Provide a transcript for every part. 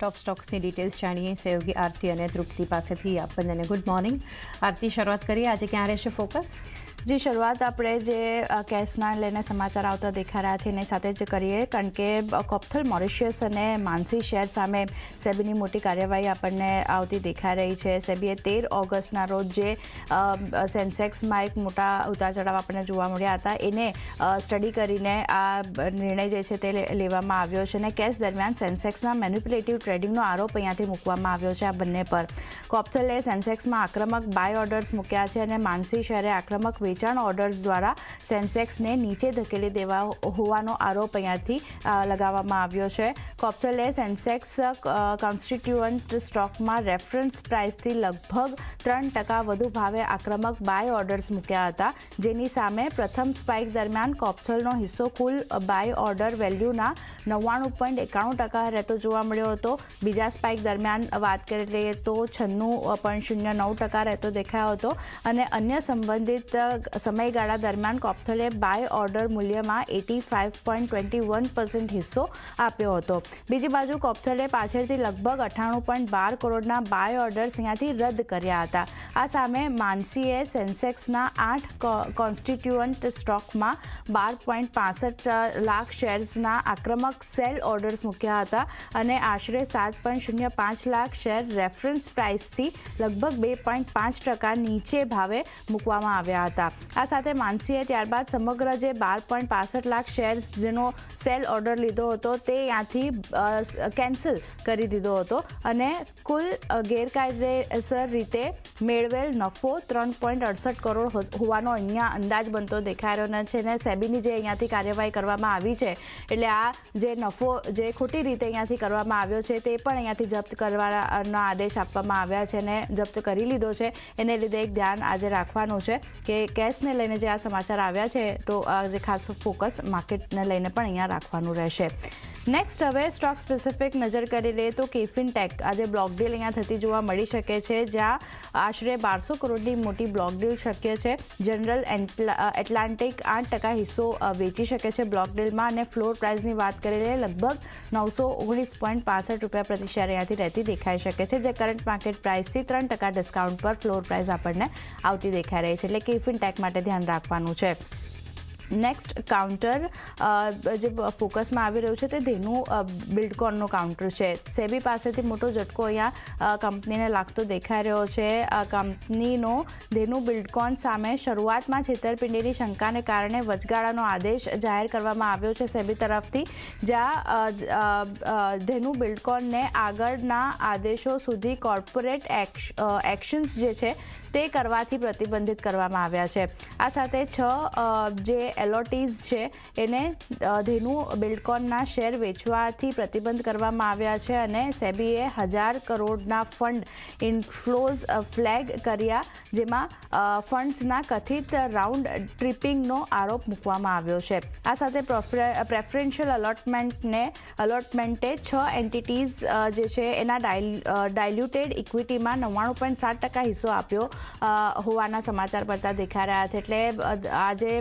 Top स्टॉक्सની details જાણીએ સહયોગી આરતી અને તૃપ્તિ પાસેથી આપ બંનેને ગુડ મોર્નિંગ। આરતી, શરૂઆત કરીએ, આજે ક્યાં રહેશે ફોકસ? जी शुरुआत આપણે જે કેસના લઈને સમાચાર આવતા દેખાઈ રહ્યા છે એની સાથે જ કરીએ, કારણ કે કોપ્થલ મોરિશિયસ અને માનસી શેર સામે સેબીની મોટી કાર્યવાહી આપણને આવતી દેખાઈ રહી છે। સેબીએ 13 ઓગસ્ટના રોજ જે સેન્સેક્સમાં એક મોટા ઉતાર ચઢાવ આપણને જોવા મળ્યા હતા એને સ્ટડી કરીને આ નિર્ણય જે છે તે લેવામાં આવ્યો છે અને કેસ દરમિયાન સેન્સેક્સમાં મેન્યુપ્યુલેટિવ ટ્રેડિંગનો આરોપ અહીંયાથી મૂકવામાં આવ્યો છે આ બંને પર। કોપ્થલે સેન્સેક્સમાં આક્રમક બાય ઓર્ડર્સ મૂક્યા છે અને માનસી શેરે આક્રમક વેચાણ ઓર્ડર્સ દ્વારા સેન્સેક્સને નીચે ધકેલી દેવા હોવાનો આરોપ અહીંયાથી લગાવવામાં આવ્યો છે। કોપ્થલે સેન્સેક્સ કોન્સ્ટિટ્યુઅન્ટ સ્ટોકમાં રેફરન્સ પ્રાઇસથી લગભગ 3% વધુ ભાવે આક્રમક બાય ઓર્ડર્સ મૂક્યા હતા, જેની સામે પ્રથમ સ્પાઇક દરમિયાન કોપ્થલનો હિસ્સો કુલ બાય ઓર્ડર વેલ્યુના 99.91% રહેતો જોવા મળ્યો હતો। બીજા સ્પાઇક દરમિયાન વાત કરી લઈએ તો 96.09% રહેતો દેખાયો હતો અને અન્ય સંબંધિત સમયગાળા દરમિયાન કોપ્થલે બાય ઓર્ડર મૂલ્યમાં 85.21% હિસ્સો આપ્યો હતો। બીજી બાજુ કોપ્થલે પાછળથી લગભગ 98.12 કરોડના બાય ઓર્ડર્સ અહીંયાથી રદ કર્યા હતા। આ સામે માનસીએ સેન્સેક્સના 8 કોન્સ્ટિટ્યુઅન્ટ સ્ટોકમાં 12.65 લાખ શેર્સના આક્રમક સેલ ઓર્ડર્સ મૂક્યા હતા અને આશરે 7.05 લાખ શેર રેફરન્સ પ્રાઇસથી લગભગ 2.5% નીચે ભાવે મૂકવામાં આવ્યા હતા। આ સાથે માનસીએ ત્યારબાદ સમગ્ર જે 12.65 લાખ શેર્સ જેનો સેલ ઓર્ડર લીધો હતો તે ત્યાંથી કેન્સલ કરી દીધો હતો અને કુલ ગેરકાયદેસર રીતે મેળવેલ નફો 3.68 કરોડ હોવાનો અહીંયા અંદાજ બનતો દેખાઈ રહ્યો છે અને સેબીની જે અહીંયાથી કાર્યવાહી કરવામાં આવી છે એટલે આ જે નફો જે ખોટી રીતે અહીંયાથી કરવામાં આવ્યો છે તે પણ અહીંયાથી જપ્ત કરવાના આદેશ આપવામાં આવ્યા છે અને જપ્ત કરી લીધો છે। એને લીધે એક ધ્યાન આજે રાખવાનું છે કે કેસને લઈને જે આ સમાચાર આવ્યા છે તો જે ખાસ ફોકસ માર્કેટને લઈને પણ અહીંયા રાખવાનું રહેશે। નેક્સ્ટ હવે સ્ટોક સ્પેસિફિક નજર કરી લઈએ તો કેફિન ટેક આજે બ્લોક ડીલ અહીંયા થતી જોવા મળી શકે છે, જ્યાં આશરે 1200 કરોડની મોટી બ્લોક ડીલ શક્ય છે। જનરલ એટલાન્ટિક 8% હિસ્સો વેચી શકે છે બ્લોક ડીલમાં અને ફ્લોર પ્રાઇસની વાત કરી લઈએ લગભગ 919.65 રૂપિયા પ્રતિ શેર અહીંયાથી રહેતી દેખાઈ શકે છે, જે કરંટ માર્કેટ પ્રાઇસથી 3% ડિસ્કાઉન્ટ પર ફ્લોર પ્રાઇસ આપણને આવતી દેખાઈ રહી છે, એટલે કેફિન ટેક માટે ધ્યાન રાખવાનું છે। નેક્સ્ટ કાઉન્ટર જે ફોકસમાં આવી રહ્યું છે તે ધેનુ બિલ્ડકોનનું કાઉન્ટર છે। સેબી પાસેથી મોટો ઝટકો અહીંયા કંપનીને લાગતો દેખાઈ રહ્યો છે। આ કંપનીનો ધેનુ બિલ્ડકોન સામે શરૂઆતમાં છેતરપિંડીની શંકાને કારણે વચગાળાનો આદેશ જાહેર કરવામાં આવ્યો છે સેબી તરફથી, જ્યાં ધેનુ બિલ્ડકોનને આગળના આદેશો સુધી કોર્પોરેટ એક્શન્સ જે છે તે કરવાથી પ્રતિબંધિત કરવામાં આવ્યા છે। આ સાથે 6 જે એલોટીઝ છે એને ધેનુ બિલ્ડકોનના શેર વેચવાથી પ્રતિબંધ કરવામાં આવ્યા છે અને સેબીએ 1000 કરોડના ફંડ ઇનફ્લોઝ ફ્લેગ કર્યા, જેમાં ફંડ્સના કથિત રાઉન્ડ ટ્રિપિંગનો આરોપ મૂકવામાં આવ્યો છે। આ સાથે પ્રેફરન્શિયલ અલોટમેન્ટે 6 એન્ટિટીઝ જે છે એના ડાયલ્યુટેડ ઇક્વિટીમાં 99.7% હિસ્સો આપ્યો હોવાના સમાચાર પડતા દેખાઈ રહ્યા છે, એટલે આજે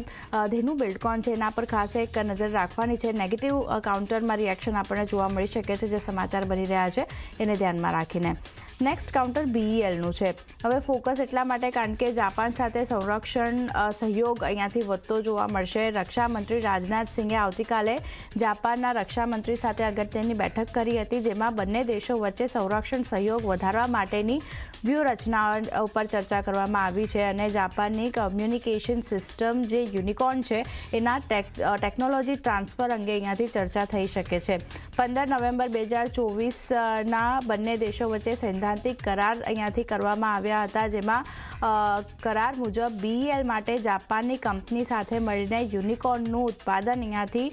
ધેનુ બિલ્ડકોન છે એના પર ખાસ એક નજર રાખવાની છે। નેગેટિવ કાઉન્ટરમાં રિએક્શન આપણને જોવા મળી શકે છે જે સમાચાર બની રહ્યા છે એને ધ્યાનમાં રાખીને। નેક્સ્ટ કાઉન્ટર BELનું છે। હવે ફોકસ એટલા માટે કારણ કે જાપાન સાથે સંરક્ષણ સહયોગ અહીંયાથી વધતો જોવા મળશે। રક્ષામંત્રી રાજનાથ સિંહે આવતીકાલે જાપાનના રક્ષામંત્રી સાથે અગત્યની બેઠક કરી હતી, જેમાં બંને દેશો વચ્ચે સંરક્ષણ સહયોગ વધારવા માટેની વ્યૂહરચના ઉપર ચર્ચા કરવામાં આવી છે અને જાપાનની કમ્યુનિકેશન સિસ્ટમ જે યુનિકોર્ન છે એના ટેકનોલોજી ટ્રાન્સફર અંગે અહીંયાથી ચર્ચા થઈ શકે છે। 15 નવેમ્બર 2024ના બંને દેશો વચ્ચે સૈદ્ધાંતિક કરાર અહીંયાથી કરવામાં આવ્યા હતા, જેમાં કરાર મુજબ BEL માટે જાપાનની કંપની સાથે મળીને યુનિકોર્નનું ઉત્પાદન અહીંયાથી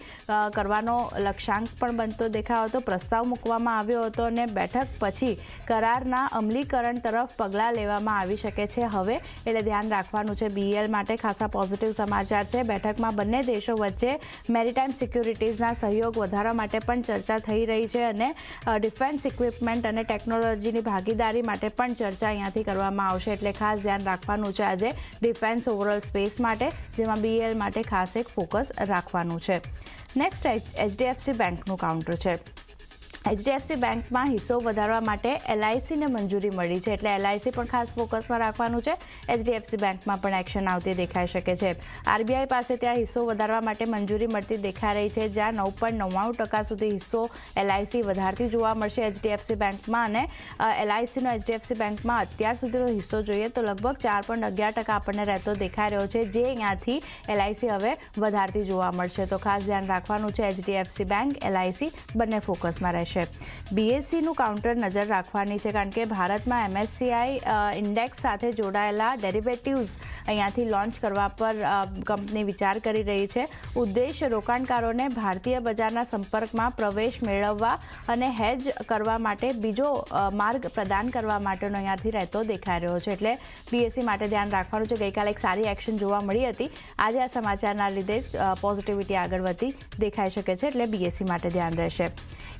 કરવાનો લક્ષ્યાંક પણ બનતો દેખાયો હતો, પ્રસ્તાવ મૂકવામાં આવ્યો હતો અને બેઠક પછી કરારના અમલીકરણ તરફ પગલાં લેવામાં આવી શકે છે હવે, એટલે ધ્યાન રાખવાનું છે। BEL માટે ખાસા પોઝિટિવ સમાચાર છે। બેઠકમાં બંને દેશો વચ્ચે મેરીટાઈમ સિક્યુરિટીઝના સહયોગ વધારવા માટે પણ ચર્ચા થઈ રહી છે અને ડિફેન્સ ઇક્વિપમેન્ટ અને ટેકનોલોજીની ભાગીદારી માટે પણ ચર્ચા અહીંયાથી કરવામાં આવશે, એટલે ખાસ ધ્યાન રાખવાનું છે આજે ડિફેન્સ ઓવરઓલ સ્પેસ માટે, જેમાં BEL માટે ખાસ એક ફોકસ રાખવાનું છે। નેક્સ્ટ HDFC બેંકનું કાઉન્ટર છે। HDFC બેંકમાં હિસ્સો વધારવા માટે LICને મંજૂરી મળી છે, એટલે LIC પણ ખાસ ફોકસમાં રાખવાનું છે. HDFC બેંકમાં પણ એક્શન આવતી દેખાઈ શકે છે. RBI પાસે ત્યાં હિસ્સો વધારવા માટે મંજૂરી મળતી દેખાઈ રહી છે, જ્યાં 9.99% સુધી હિસ્સો LIC વધારતી જોવા મળશે HDFC બેંકમાં. અને LICનો HDFC બેંકમાં અત્યાર સુધીનો હિસ્સો જોઈએ તો લગભગ 4.11% આપણને રહેતો દેખાઈ રહ્યો છે, જે અહીંયાથી LIC હવે વધારતી જોવા મળશે. તો ખાસ ધ્યાન રાખવાનું છે. HDFC બેંક, LIC બંને ફોકસમાં રહેશે. BSEનું કાઉન્ટર નજર રાખવાની છે, કારણ કે ભારતમાં MSCI ઇન્ડેક્સ સાથે જોડાયેલા ડેરિવેટિવ્સ અહીંયાથી લોન્ચ કરવા પર કંપની વિચાર કરી રહી છે. ઉદ્દેશ્ય રોકાણકારોને ભારતીય બજારના સંપર્કમાં પ્રવેશ મેળવવા અને હેજ કરવા માટે બીજો માર્ગ પ્રદાન કરવા માટેનો અહીંયાથી રહેતો દેખાઈ રહ્યો છે. એટલે BSE માટે ધ્યાન રાખવાનું છે. ગઈકાલે એક સારી એક્શન જોવા મળી હતી. આજે આ સમાચારના લીધે પોઝિટિવિટી આગળ વધતી દેખાઈ શકે છે, એટલે BSE માટે ધ્યાન રહેશે.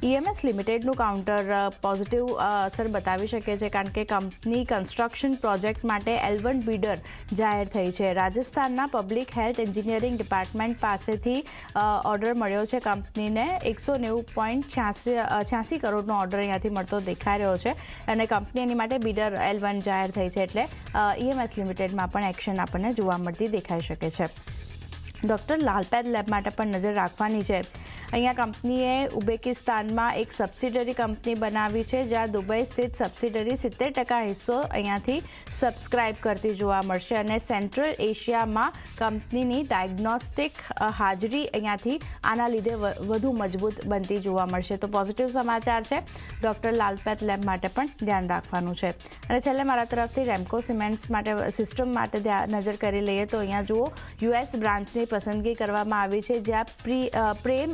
EMS લિમિટેડનું કાઉન્ટર પોઝિટિવ અસર બતાવી શકે છે, કારણ કે કંપની કન્સ્ટ્રક્શન પ્રોજેક્ટ માટે L1 બિડર જાહેર થઈ છે. રાજસ્થાનના પબ્લિક હેલ્થ એન્જિનિયરિંગ ડિપાર્ટમેન્ટ પાસેથી ઓર્ડર મળ્યો છે. કંપનીને 190.86 કરોડનો ઓર્ડર અહીંયાથી મળતો દેખાઈ રહ્યો છે, અને કંપની એની માટે બિડર L1 જાહેર થઈ છે, એટલે EMS લિમિટેડમાં પણ એક્શન આપણને જોવા મળતી દેખાઈ શકે છે. ડૉક્ટર લાલપેથ લેબ માટે પણ નજર રાખવાની છે. અહીંયા કંપનીએ ઉઝબેકિસ્તાનમાં એક સબસિડરી કંપની બનાવી છે, જ્યાં દુબઈ સ્થિત સબસિડરી 70% હિસ્સો અહીંયાથી સબસ્ક્રાઇબ કરતી જોવા મળશે. અને સેન્ટ્રલ એશિયામાં કંપનીની ડાયગ્નોસ્ટિક હાજરી અહીંયાથી આના લીધે વધુ મજબૂત બનતી જોવા મળશે. તો પોઝિટિવ સમાચાર છે. ડૉક્ટર લાલપેથ લેબ માટે પણ ધ્યાન રાખવાનું છે. અને છેલ્લે મારા તરફથી રેમકો સિમેન્ટ્સ માટે સિસ્ટમ માટે નજર કરી લઈએ તો અહીંયા જુઓ, US બ્રાન્ચની પસંદગી કરવામાં આવી છે, જ્યાં પ્રેમ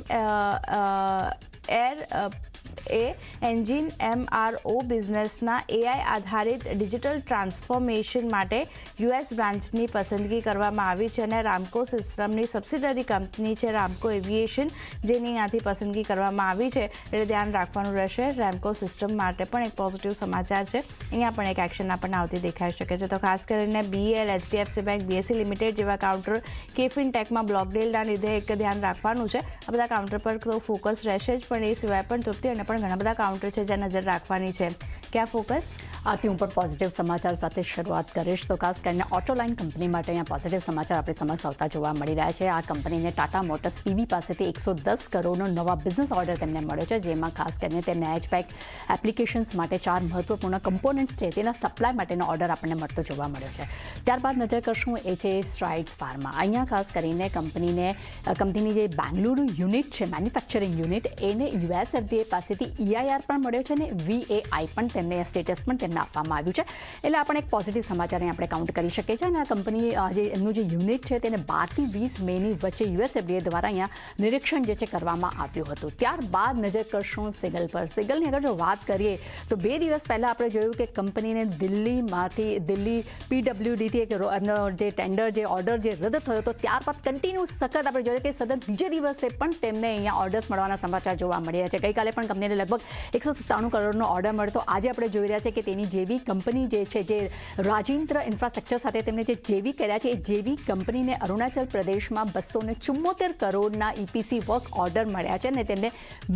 એન્જિન MRO બિઝનેસના AI આધારિત ડિજિટલ ટ્રાન્સફોર્મેશન માટે US બ્રાન્ચની પસંદગી કરવામાં આવી છે. અને રામકો સિસ્ટમની સબસિડરી કંપની છે રામકો એવિએશન, જેની અહીંયાથી પસંદગી કરવામાં આવી છે, એટલે ધ્યાન રાખવાનું રહેશે. રેમકો સિસ્ટમ માટે પણ એક પોઝિટિવ સમાચાર છે. અહીંયા પણ એક એક્શન આપણને આવતી દેખાઈ શકે છે. તો ખાસ કરીને BEL, HDFC bank, BSE limited જેવા કાઉન્ટર, કેફિન ટેકમાં બ્લોકડેલના લીધે એક ધ્યાન રાખવાનું છે. આ બધા કાઉન્ટર પર તો ફોકસ રહેશે જ, પણ એ સિવાય પણ તૃપ્તિ અને પણ ઘણા બધા કાઉન્ટર છે જ્યાં નજર રાખવાની છે. ક્યાં ફોકસ? આથી હું પણ પોઝિટિવ સમાચાર સાથે શરૂઆત કરીશ. તો ખાસ કરીને ઓટોલાઇન કંપની માટે અહીંયા પોઝિટિવ સમાચાર આપણી સમક્ષ આવતા જોવા મળી રહ્યા છે. આ કંપનીને ટાટા મોટર્સ PV પાસેથી 110 કરોડનો નવા બિઝનેસ ઓર્ડર તેમને મળ્યો છે, જેમાં ખાસ કરીને તેમને હેચબેક એપ્લિકેશન્સ માટે 4 મહત્વપૂર્ણ કમ્પોનન્ટ્સ છે તેના સપ્લાય માટેનો ઓર્ડર આપણને મળતો જોવા મળ્યો છે. ત્યારબાદ નજર કરશું HA સ્ટ્રાઇડ્સ ફાર્મા. અહીંયા ખાસ કરીને કંપનીની જે બેંગલુરુ યુનિટ છે, મેન્યુફેક્ચરિંગ યુનિટ, એને US FDA પાસેથી EIR પણ મળ્યો છે, અને VAI પણ તેમને સ્ટેટસ પણ તેમને આપવામાં આવ્યું છે. એટલે આપણે એક પોઝિટિવ સમાચાર આપણે કાઉન્ટ કરી શકીએ છીએ. અને આ કંપની એમનું જે યુનિટ છે તેને 12 થી 20 મેની વચ્ચે US FDA દ્વારા અહીંયા નિરીક્ષણ જે છે કરવામાં આવ્યું હતું. ત્યારબાદ નજર કરશું સિગલ પર. સિગલની અગર જો વાત કરીએ તો 2 દિવસ પહેલાં આપણે જોયું કે કંપનીને દિલ્હી PWDથી એમનો જે ટેન્ડર, જે ઓર્ડર જે રદ થયો હતો, ત્યારબાદ કન્ટિન્યુ સતત આપણે જોઈએ કે સતત બીજે દિવસે પણ તેમને અહીંયા ઓર્ડર્સ મળવાના સમાચાર જોવા મળ્યા છે. ગઈકાલે પણ કંપનીને લગભગ 197 કરોડનો ઓર્ડર મળતો. આજે આપણે જોઈ રહ્યા છે કે તેની જેવી કંપની જે છે, જે રાજેન્દ્ર ઇન્ફ્રાસ્ટ્રક્ચર સાથે તેમણે જે જેવી કર્યા છે, એ જેવી કંપનીને અરુણાચલ પ્રદેશમાં 274 કરોડના EPC વર્ક ઓર્ડર મળ્યા છે, અને તેમને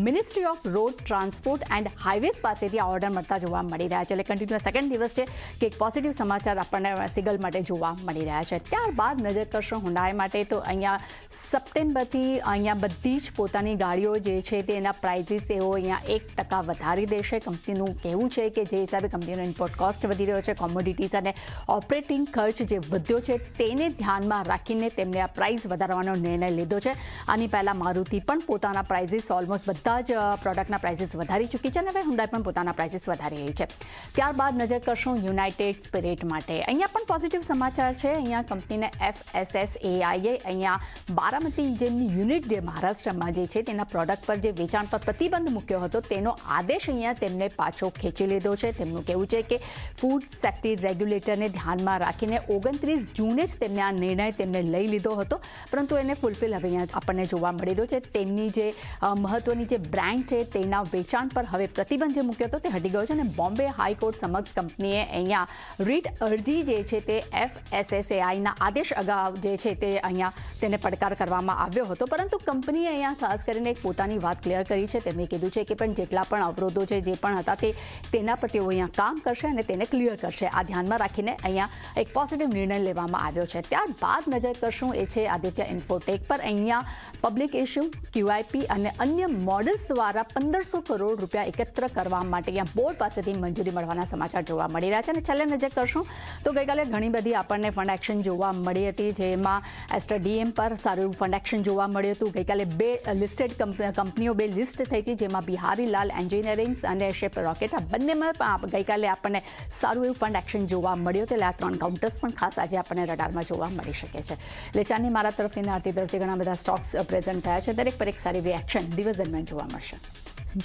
ministry off road transport and highways પાસેથી આ ઓર્ડર મળતા જોવા મળી રહ્યા છે. એટલે કન્ટિન્યુ સેકન્ડ દિવસ છે કે એક પોઝિટિવ સમાચાર આપણને સિગલ માટે જોવા મળી રહ્યા છે. ત્યારબાદ નજર કરશો હુન્ડાઈ માટે. તો અહીંયા સપ્ટેમ્બરથી અહીંયા બધી જ પોતાની ગાડીઓ જે છે તેના પ્રાઇઝીસ તેઓ અહીંયા 1% વધારી દેશે. કંપનીનું કહેવું છે કે જે હિસાબે કંપનીનો ઇમ્પોર્ટ કોસ્ટ વધી રહ્યો છે, કોમોડિટીઝ અને ઓપરેટિંગ ખર્ચ જે વધ્યો છે, તેને ધ્યાનમાં રાખીને તેમને આ પ્રાઇસ વધારવાનો નિર્ણય લીધો છે. આની પહેલાં મારુતિ પણ પોતાના પ્રાઇઝીસ ઓલમોસ્ટ બધા જ પ્રોડક્ટના પ્રાઇઝીસ વધારી ચૂકી છે, અને હવે હુન્ડાઈ પણ પોતાના પ્રાઇઝીસ વધારી રહી છે. ત્યારબાદ નજર કરશું યુનાઇટેડ સ્પિરિટ માટે. અહીંયા પણ પોઝિટિવ સમાચાર છે. અહીંયા કંપનીને FSSAI અહીંયા બારામતી જેમની યુનિટ જે મહારાષ્ટ્રમાં જે છે તેના પ્રોડક્ટ પર જે વેચાણ પર પ્રતિબંધ મૂક્યો હતો, તેનો આદેશ અહીંયા તેમને પાછો ખેંચી લીધો છે. તેમનું કહેવું છે કે ફૂડ સેફ્ટી રેગ્યુલેટરને ધ્યાનમાં રાખીને 29 જૂને જ તેમને આ નિર્ણય તેમને લઈ લીધો હતો, પરંતુ એને ફૂલફિલ હવે અહીંયા આપણને જોવા મળી રહ્યો છે. તેમની જે મહત્વની જે બ્રાન્ડ છે તેના વેચાણ પર હવે પ્રતિબંધ જે મૂક્યો હતો તે હટી ગયો છે, અને બોમ્બે હાઈકોર્ટ સમક્ષ કંપનીએ અહીંયા રીટ અરજી જે છે તે FSSAIના આદેશ અગાઉ જે છે તે અહીંયા તેને પડકાર કરવામાં આવ્યો હતો. પરંતુ કંપનીએ અહીંયા ખાસ કરીને એક પોતાની વાત ક્લિયર કરી છે. તેમણે કીધું છે કે પણ જેટલા પણ અવરોધો છે જે પણ હતા તેના પર તેઓ અહીંયા કામ કરશે અને તેને ક્લિયર કરશે. આ ધ્યાનમાં રાખીને અહીંયા એક પોઝિટિવ નિર્ણય લેવામાં આવ્યો છે. ત્યારબાદ નજર કરશું એ છે આદિત્ય ઇન્ફોટેક પર. અહીંયા પબ્લિક ઇશ્યુ, QIP અને અન્ય મોડલ્સ દ્વારા 1500 કરોડ રૂપિયા એકત્ર કરવા માટે અહીંયા બોર્ડ પાસેથી મંજૂરી મળવાના સમાચાર જોવા મળી રહ્યા છે. અને છેલ્લે નજર કરશું તો ગઈકાલે ઘણી બધી આપણને ફંડ એક્શન જોવા મળી હતી, જેમાં એસ્ટર DM પર સારું એવું ફંડ એક્શન જોવા મળ્યું હતું. ગઈકાલે 2 લિસ્ટેડ કંપનીઓ 2 લિસ્ટ થઈ હતી, જેમાં બિહારીલાલ એન્જિનિયરિંગ અને શિપ રોકેટ. આ બંનેમાં ગઈકાલે આપણને સારું એવું ફંડ એક્શન જોવા મળ્યું હતું. એટલે આ 3 કાઉન્ટર્સ પણ ખાસ આજે આપણને રડારમાં જોવા મળી શકે છે. લેચાની મારા તરફથી આરતી તરફથી ઘણા બધા સ્ટોક્સ પ્રેઝન્ટ થયા છે. દરેક પર એક સારી રિએક્શન દિવસ દરમિયાન જોવા મળશે.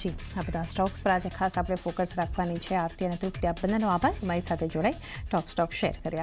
જી, આ બધા સ્ટોક્સ પર આજે ખાસ આપણે ફોકસ રાખવાની છે. આરતી અને તૃપ્તિ, આપ બંનેનો આભાર. મારી સાથે જોડાઈ ટોપ સ્ટોક શેર કર્યા.